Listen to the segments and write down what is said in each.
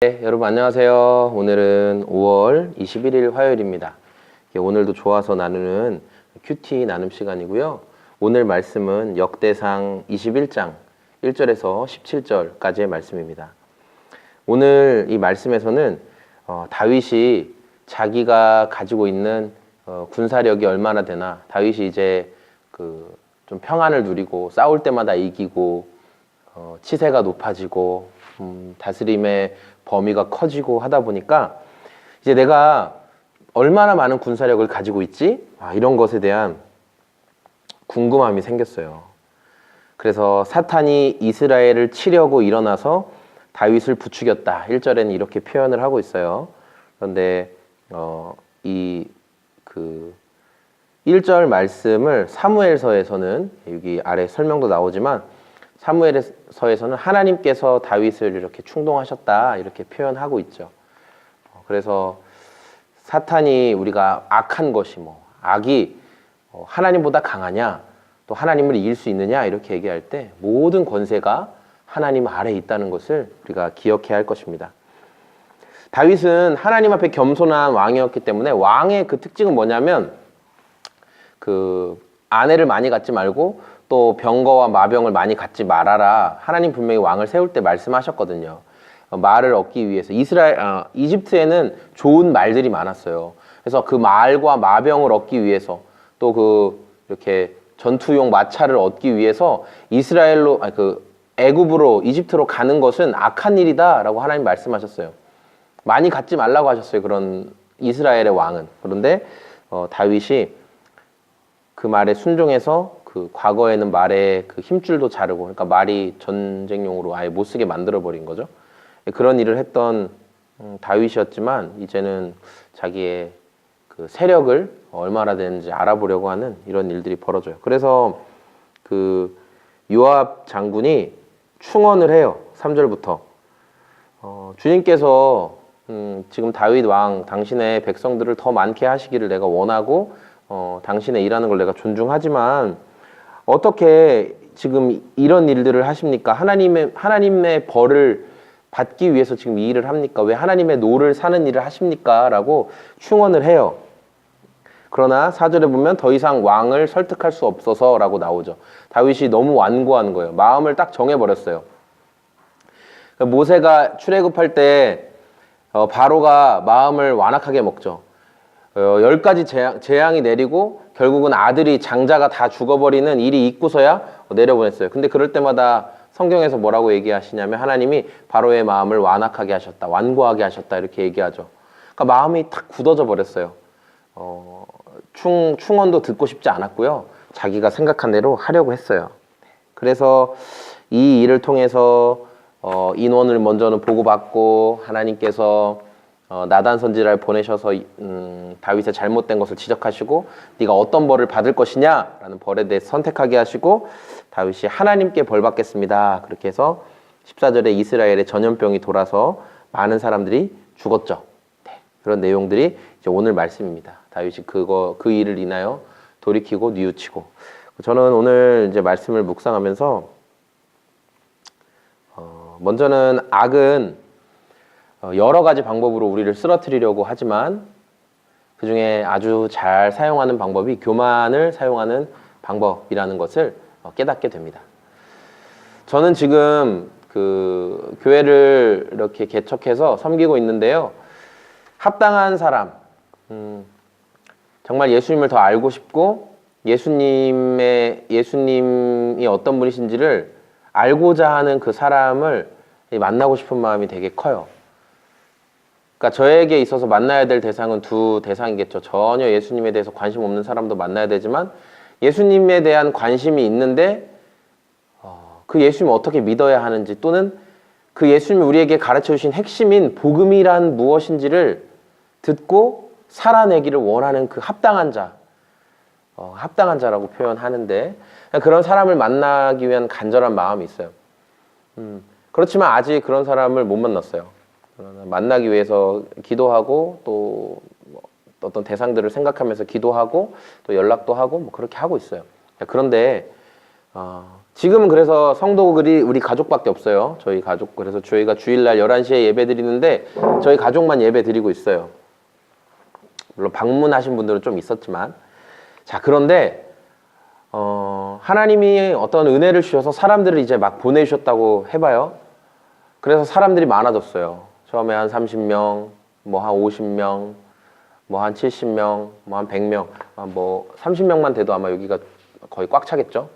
네, 여러분 안녕하세요. 오늘은 5월 21일 화요일입니다. 오늘도 좋아서 나누는 큐티 나눔 시간이고요. 오늘 말씀은 역대상 21장 1절에서 17절까지의 말씀입니다. 오늘 이 말씀에서는 다윗이 자기가 가지고 있는 군사력이 얼마나 되나, 다윗이 이제 좀 평안을 누리고 싸울 때마다 이기고 치세가 높아지고 다스림의 범위가 커지고 하다 보니까 이제 내가 얼마나 많은 군사력을 가지고 있지? 이런 것에 대한 궁금함이 생겼어요. 그래서 사탄이 이스라엘을 치려고 일어나서 다윗을 부추겼다. 1절에는 이렇게 표현을 하고 있어요. 그런데 이 1절 말씀을 사무엘서에서는, 여기 아래 설명도 나오지만 사무엘서에서는 하나님께서 다윗을 이렇게 충동하셨다 이렇게 표현하고 있죠. 그래서 사탄이, 우리가 악한 것이 악이 하나님보다 강하냐, 또 하나님을 이길 수 있느냐 이렇게 얘기할 때 모든 권세가 하나님 아래에 있다는 것을 우리가 기억해야 할 것입니다. 다윗은 하나님 앞에 겸손한 왕이었기 때문에, 왕의 그 특징은 뭐냐면 아내를 많이 갖지 말고 또 병거와 마병을 많이 갖지 말아라. 하나님 분명히 왕을 세울 때 말씀하셨거든요. 말을 얻기 위해서 이집트에는 좋은 말들이 많았어요. 그래서 그 말과 마병을 얻기 위해서, 또 이렇게 전투용 마차를 얻기 위해서 애굽으로, 이집트로 가는 것은 악한 일이다라고 하나님 말씀하셨어요. 많이 갖지 말라고 하셨어요. 그런 이스라엘의 왕은. 그런데 다윗이 그 말에 순종해서 과거에는 말의 힘줄도 자르고, 그러니까 말이 전쟁용으로 아예 못 쓰게 만들어 버린 거죠. 그런 일을 했던 다윗이었지만, 이제는 자기의 세력을 얼마나 되는지 알아보려고 하는 이런 일들이 벌어져요. 그래서 요압 장군이 충언을 해요. 3절부터 주님께서 지금 다윗 왕, 당신의 백성들을 더 많게 하시기를 내가 원하고 당신의 일하는 걸 내가 존중하지만 어떻게 지금 이런 일들을 하십니까? 하나님의 벌을 받기 위해서 지금 이 일을 합니까? 왜 하나님의 노를 사는 일을 하십니까? 라고 충언을 해요. 그러나 4절에 보면 더 이상 왕을 설득할 수 없어서 라고 나오죠. 다윗이 너무 완고한 거예요. 마음을 딱 정해버렸어요. 모세가 출애굽할 때 바로가 마음을 완악하게 먹죠. 10가지 재앙이 내리고 결국은 아들이, 장자가 다 죽어버리는 일이 있고서야 내려보냈어요. 근데 그럴 때마다 성경에서 뭐라고 얘기하시냐면, 하나님이 바로의 마음을 완악하게 하셨다, 완고하게 하셨다 이렇게 얘기하죠. 그러니까 마음이 탁 굳어져 버렸어요. 충언도 듣고 싶지 않았고요. 자기가 생각한 대로 하려고 했어요. 그래서 이 일을 통해서 인원을 먼저는 보고받고, 하나님께서 나단 선지자를 보내셔서 다윗의 잘못된 것을 지적하시고, 네가 어떤 벌을 받을 것이냐 라는 벌에 대해 선택하게 하시고, 다윗이 하나님께 벌 받겠습니다 그렇게 해서 14절에 이스라엘의 전염병이 돌아서 많은 사람들이 죽었죠. 네, 그런 내용들이 이제 오늘 말씀입니다. 다윗이 그 일을 인하여 돌이키고 뉘우치고. 저는 오늘 이제 말씀을 묵상하면서 먼저는 악은 여러 가지 방법으로 우리를 쓰러뜨리려고 하지만, 그 중에 아주 잘 사용하는 방법이 교만을 사용하는 방법이라는 것을 깨닫게 됩니다. 저는 지금 교회를 이렇게 개척해서 섬기고 있는데요. 합당한 사람, 정말 예수님을 더 알고 싶고 예수님이 어떤 분이신지를 알고자 하는 그 사람을 만나고 싶은 마음이 되게 커요. 그러니까 저에게 있어서 만나야 될 대상은 두 대상이겠죠. 전혀 예수님에 대해서 관심 없는 사람도 만나야 되지만, 예수님에 대한 관심이 있는데 그 예수님을 어떻게 믿어야 하는지, 또는 그 예수님이 우리에게 가르쳐 주신 핵심인 복음이란 무엇인지를 듣고 살아내기를 원하는 그 합당한 자, 합당한 자라고 표현하는데, 그런 사람을 만나기 위한 간절한 마음이 있어요. 그렇지만 아직 그런 사람을 못 만났어요. 만나기 위해서 기도하고, 또 어떤 대상들을 생각하면서 기도하고, 또 연락도 하고 그렇게 하고 있어요. 그런데 지금은 그래서 성도들이 우리 가족밖에 없어요. 저희 가족. 그래서 저희가 주일날 11시에 예배 드리는데 저희 가족만 예배 드리고 있어요. 물론 방문하신 분들은 좀 있었지만. 자, 그런데 하나님이 어떤 은혜를 주셔서 사람들을 이제 막 보내주셨다고 해봐요. 그래서 사람들이 많아졌어요. 처음에 한 30명, 뭐 한 50명, 뭐 한 70명, 뭐 한 100명, 뭐 30명만 돼도 아마 여기가 거의 꽉 차겠죠.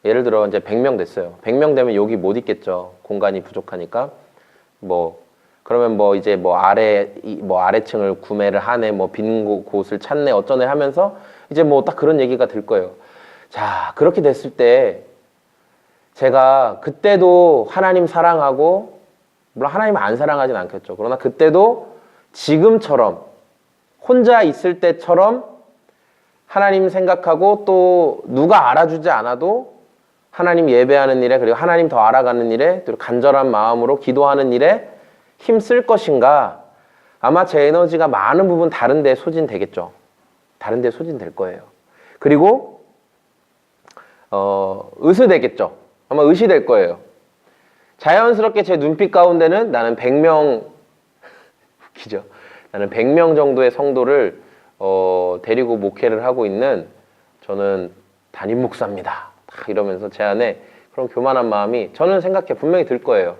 예를 들어 이제 100명 됐어요. 100명 되면 여기 못 있겠죠. 공간이 부족하니까. 뭐 그러면 뭐 이제 뭐 아래층을 구매를 하네, 뭐 빈 곳을 찾네, 어쩌네 하면서 이제 뭐 딱 그런 얘기가 들 거예요. 자, 그렇게 됐을 때 제가 그때도 하나님 사랑하고, 물론 하나님 안 사랑하진 않겠죠. 그러나 그때도 지금처럼 혼자 있을 때처럼 하나님 생각하고 또 누가 알아주지 않아도 하나님 예배하는 일에, 그리고 하나님 더 알아가는 일에, 또 간절한 마음으로 기도하는 일에 힘쓸 것인가? 아마 제 에너지가 많은 부분 다른 데 소진되겠죠. 다른 데 소진될 거예요. 그리고 의수되겠죠. 아마 의시될 거예요. 자연스럽게 제 눈빛 가운데는 나는 100명 웃기죠. 나는 100명 정도의 성도를 데리고 목회를 하고 있는, 저는 담임 목사입니다. 딱 이러면서 제 안에 그런 교만한 마음이, 저는 생각해 분명히 들 거예요.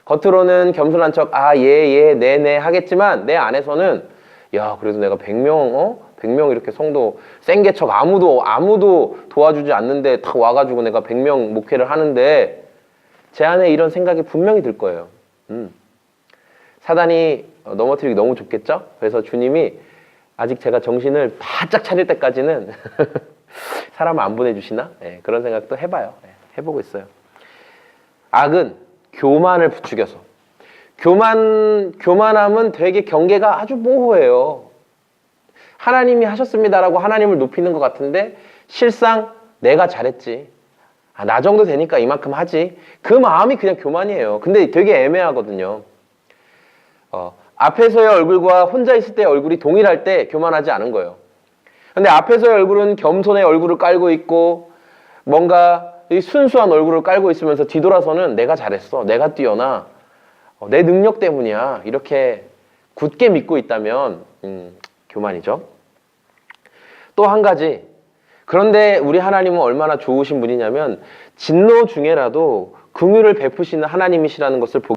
겉으로는 겸손한 척 예, 네네 하겠지만 내 안에서는 야, 그래도 내가 100명 100명 이렇게 성도 생개척 아무도 도와주지 않는데 딱 와가지고 내가 100명 목회를 하는데, 제 안에 이런 생각이 분명히 들 거예요. 사단이 넘어뜨리기 너무 좋겠죠? 그래서 주님이 아직 제가 정신을 바짝 차릴 때까지는 사람을 안 보내주시나? 네, 그런 생각도 해봐요. 네, 해보고 있어요. 악은 교만을 부추겨서, 교만함은 되게 경계가 아주 모호해요. 하나님이 하셨습니다라고 하나님을 높이는 것 같은데 실상 내가 잘했지, 나 정도 되니까 이만큼 하지, 그 마음이 그냥 교만이에요. 근데 되게 애매하거든요. 앞에서의 얼굴과 혼자 있을 때의 얼굴이 동일할 때 교만하지 않은 거예요. 근데 앞에서의 얼굴은 겸손의 얼굴을 깔고 있고 뭔가 순수한 얼굴을 깔고 있으면서 뒤돌아서는 내가 잘했어, 내가 뛰어나, 내 능력 때문이야, 이렇게 굳게 믿고 있다면 교만이죠. 또 한 가지, 그런데 우리 하나님은 얼마나 좋으신 분이냐면 진노 중에라도 긍휼을 베푸시는 하나님이시라는 것을 보게,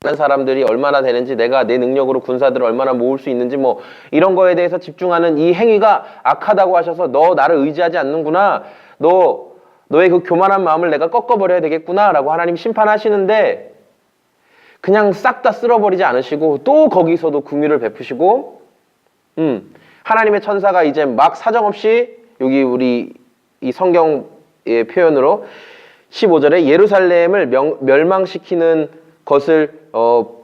많은 사람들이 얼마나 되는지, 내가 내 능력으로 군사들을 얼마나 모을 수 있는지, 뭐 이런 거에 대해서 집중하는 이 행위가 악하다고 하셔서 너 나를 의지하지 않는구나, 너의 그 교만한 마음을 내가 꺾어버려야 되겠구나 라고 하나님 심판하시는데 그냥 싹 다 쓸어버리지 않으시고 또 거기서도 긍휼을 베푸시고, 하나님의 천사가 이제 막 사정없이, 여기 우리 이 성경의 표현으로 15절에 예루살렘을 멸망시키는 것을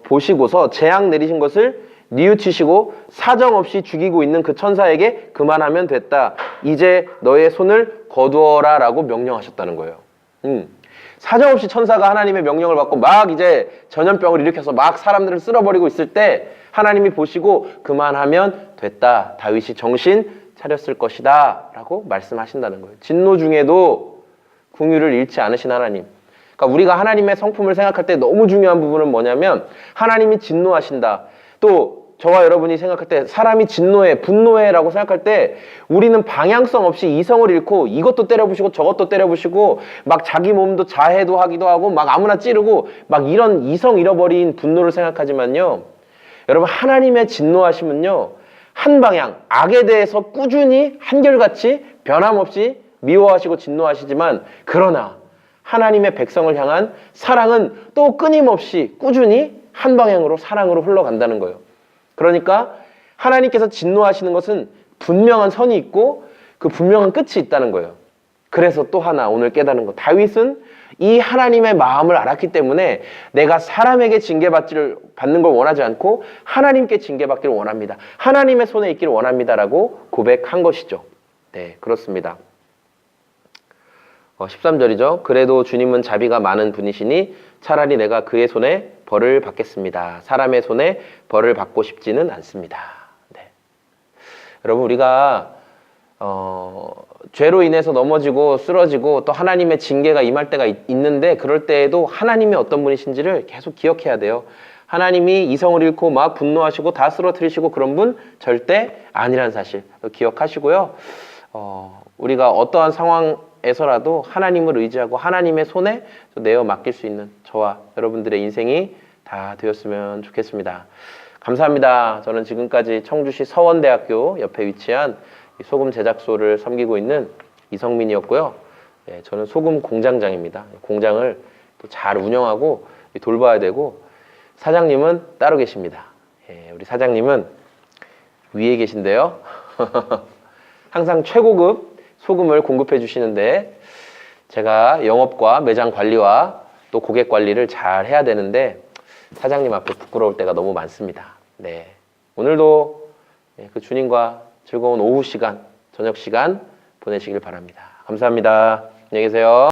보시고서 재앙 내리신 것을 뉘우치시고 사정없이 죽이고 있는 그 천사에게 그만하면 됐다, 이제 너의 손을 거두어라 라고 명령하셨다는 거예요. 사정없이 천사가 하나님의 명령을 받고 막 이제 전염병을 일으켜서 막 사람들을 쓸어버리고 있을 때 하나님이 보시고 그만하면 됐다, 다윗이 정신 차렸을 것이다 라고 말씀하신다는 거예요. 진노 중에도 긍휼을 잃지 않으신 하나님. 그러니까 우리가 하나님의 성품을 생각할 때 너무 중요한 부분은 뭐냐면, 하나님이 진노하신다, 또 저와 여러분이 생각할 때 사람이 진노해, 분노해 라고 생각할 때 우리는 방향성 없이 이성을 잃고 이것도 때려부시고 저것도 때려부시고 막 자기 몸도 자해도 하기도 하고 막 아무나 찌르고 막 이런 이성 잃어버린 분노를 생각하지만요, 여러분 하나님의 진노하심은요 한 방향, 악에 대해서 꾸준히 한결같이 변함없이 미워하시고 진노하시지만, 그러나 하나님의 백성을 향한 사랑은 또 끊임없이 꾸준히 한 방향으로 사랑으로 흘러간다는 거예요. 그러니까 하나님께서 진노하시는 것은 분명한 선이 있고 그 분명한 끝이 있다는 거예요. 그래서 또 하나 오늘 깨달은 거, 다윗은 이 하나님의 마음을 알았기 때문에 내가 사람에게 징계받는 걸 원하지 않고 하나님께 징계받기를 원합니다, 하나님의 손에 있기를 원합니다라고 고백한 것이죠. 네, 그렇습니다. 13절이죠. 그래도 주님은 자비가 많은 분이시니 차라리 내가 그의 손에 벌을 받겠습니다. 사람의 손에 벌을 받고 싶지는 않습니다. 네. 여러분 우리가 죄로 인해서 넘어지고 쓰러지고 또 하나님의 징계가 임할 때가 있는데 그럴 때에도 하나님이 어떤 분이신지를 계속 기억해야 돼요. 하나님이 이성을 잃고 막 분노하시고 다 쓰러뜨리시고 그런 분 절대 아니라는 사실 기억하시고요. 우리가 어떠한 상황에서라도 하나님을 의지하고 하나님의 손에 내어 맡길 수 있는 저와 여러분들의 인생이 다 되었으면 좋겠습니다. 감사합니다. 저는 지금까지 청주시 서원대학교 옆에 위치한 소금 제작소를 섬기고 있는 이성민이었고요. 예, 저는 소금 공장장입니다. 공장을 또 잘 운영하고 돌봐야 되고 사장님은 따로 계십니다. 예, 우리 사장님은 위에 계신데요. 항상 최고급 소금을 공급해 주시는데 제가 영업과 매장 관리와 또 고객 관리를 잘 해야 되는데 사장님 앞에 부끄러울 때가 너무 많습니다. 네, 오늘도 그 주님과 즐거운 오후 시간, 저녁 시간 보내시길 바랍니다. 감사합니다. 안녕히 계세요.